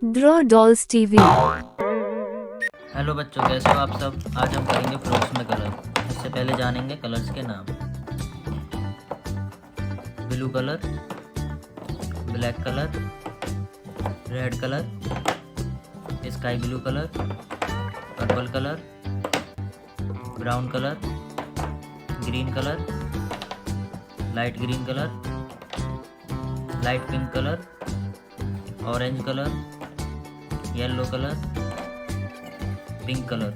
Draw dolls TV. Hello बच्चों, कैसे हो आप सब। आज हम करेंगे फ्रूट्स में कलर। इससे पहले जानेंगे कलर्स के नाम। Blue colour, black colour, red colour, sky blue colour, purple colour, brown colour, green colour, light green colour, light pink colour, orange colour, yellow colour, pink colour.